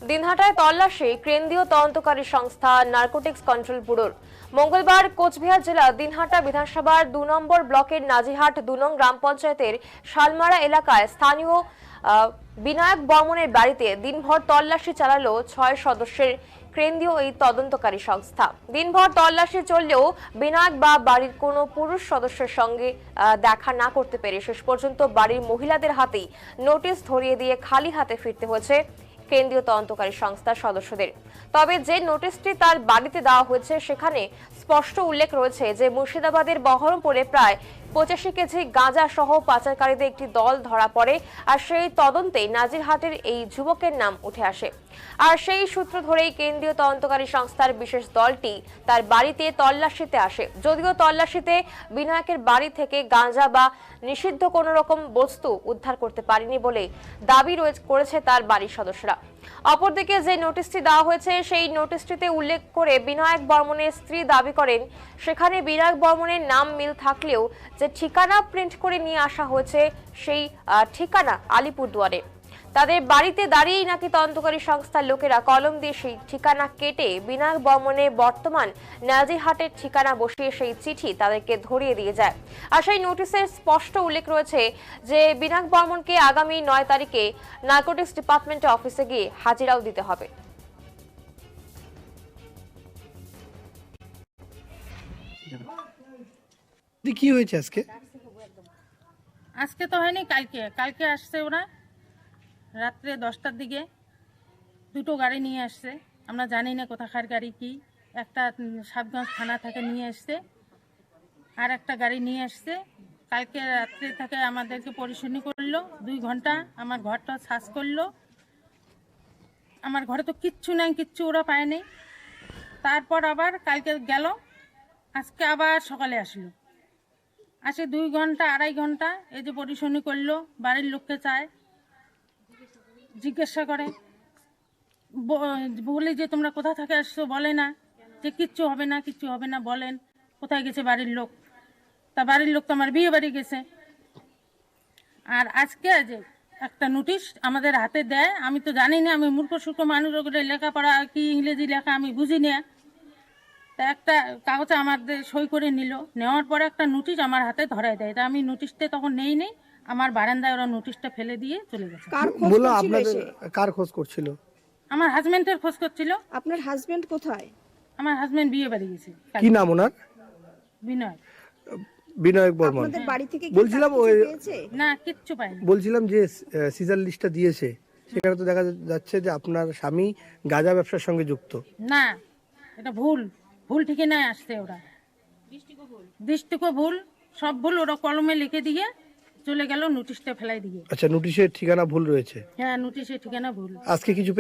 দিনহাটায় তল্লাশি কেন্দ্রীয় তদন্তকারী সংস্থা নার্কোটিক্স কন্ট্রোল ব্যুরোর। মঙ্গলবার কোচবিহার জেলা দিনহাটা বিধানসভার ২ নম্বর ব্লকের নাজিহাট ২ নং গ্রাম পঞ্চায়েতের শালমারা এলাকায় স্থানীয় বিনায়ক বর্মনের বাড়িতে দিনভর তল্লাশি চালালো ৬ সদস্যের কেন্দ্রীয় এই তদন্তকারী সংস্থা। দিনভর তল্লাশি চললেও বিনায়ক বা বাড়ির কোনো পুরুষ সদস্যের সঙ্গে দেখা না করতে পেরে শেষ পর্যন্ত বাড়ির মহিলাদের হাতেই নোটিশ ধরিয়ে দিয়ে খালি হাতে ফিরতে হয়েছে কেন্দ্রীয় তদন্তকারী সংস্থার সদস্যদের। তবে যে নোটিশটি তার বাড়িতে দেওয়া হয়েছে সেখানে স্পষ্ট উল্লেখ রয়েছে যে মুর্শিদাবাদের বহরমপুরে প্রায় ৮৫ কেজি গাঁজা সহ পাচারকারীদের একটি দল ধরা পড়ে, আর সেই তদন্তে নাজিরহাটের এই যুবকের নাম উঠে আসে। আর সেই সূত্র ধরেই কেন্দ্রীয় তদন্তকারী সংস্থার বিশেষ দলটি তার বাড়িতে তল্লাশিতে আসে। যদিও তল্লাশিতে বিনায়কের বাড়ি থেকে গাঁজা বা নিষিদ্ধ কোনো রকম বস্তু উদ্ধার করতে পারেনি বলে দাবি করেছে তার বাড়ির সদস্যরা। অপরদিকে যে নোটিশটি দেওয়া হয়েছে সেই নোটিশটিতে উল্লেখ করে বিনায়ক বর্মনের স্ত্রী দাবি করেন সেখানে বিনায়ক বর্মনের নাম মিল থাকলেও যে ঠিকানা প্রিন্ট করে নিয়ে আসা হয়েছে সেই ঠিকানা আলিপুরদুয়ারে। তাদের বাড়িতে দাঁড়িয়েই নাকি তদন্তকারী সংস্থার লোকেরা কলম দিয়ে সেই ঠিকানা কেটে বিনায়ক বর্মনের বর্তমান নাজিরহাটের ঠিকানা বসিয়ে সেই চিঠি তাদেরকে ধরিয়ে দিয়ে যায়। আর সেই নোটিশের স্পষ্ট উল্লেখ রয়েছে যে বিনায়ক বর্মনকে আগামী ৯ তারিখে নার্কোটিক্স ডিপার্টমেন্টের অফিসে গিয়ে হাজিরাও দিতে হবে। কি হয়েছে আজকে? আজকে তো হয়নি, কালকে আসছে ওরা রাত্রে 10টার দিকে। 2টো গাড়ি নিয়ে আসছে, আমরা জানি না কোথাকার গাড়ি কি। একটা সাবগঞ্জ থানা থেকে নিয়ে আসছে, আর একটা গাড়ি নিয়ে আসছে। কালকে রাত্রে থেকে আমাদেরকে পরিশুনি করলো 2 ঘন্টা, আমার ঘরটা সার্চ করলো। আমার ঘরে তো কিচ্ছু নাই, কিচ্ছু ওরা পায়নি। তারপর আবার কালকে গেল, আজকে আবার সকালে আসলো। আসে 2 ঘন্টা 2.5 ঘন্টা এই যে পরিশুনি করলো। বাড়ির লোককে চায়, জিজ্ঞাসা করে, বলি যে তোমরা কোথা থেকে আসছো, বলে না যে কিচ্ছু হবে না, কিচ্ছু হবে না। বলেন কোথায় গেছে বাড়ির লোক? তা বাড়ির লোক তো আমার বিয়ে বাড়ি গেছে। আর আজকে যে একটা নোটিশ আমাদের হাতে দেয়, আমি তো জানি না, আমি মূর্খ সূর্খ মানুষ, ওগুলো লেখাপড়া কি ইংরেজি লেখা আমি বুঝি না। তা একটা কাগজে আমাদের সই করে নিল, নেওয়ার পরে একটা নোটিশ আমার হাতে ধরায় দেয়। তা আমি নোটিশটা তখন নেই, আমার বারান্দায় ওরা নোটিশটা ফেলে দিয়ে চলে গেছে। বললো আপনাদের কার খোঁজ করছিল? আমার হাজবেন্ডের খোঁজ করছিল। আপনার হাজবেন্ড কোথায়? আমার হাজবেন্ড বিয়ে বাড়ি গেছে। কি নাম ওনার? বিনয়। বিনায়ক বর্মন। আপনাদের বাড়ি থেকে কি বলছিলাম কিছু ওই পেয়েছে? না, কিচ্ছু পাইনি। বলছিলাম যে সিজার লিস্টটা দিয়েছে, সেখানে তো দেখা যাচ্ছে যে আপনার স্বামী গাঁজা ব্যবসার সঙ্গে যুক্ত। না, এটা ভুল ঠিকানায় আসছে ওরা। দৃষ্টিকো ভুল, সব ভুল। ওরা কলমে লিখে দিয়ে চলে গেল, নোটিশটা ফেলাই দিয়ে। আচ্ছা, নোটিশের ঠিকানা ভুল রয়েছে? হ্যাঁ, নোটিশের ঠিকানা ভুল। আজকে কিছু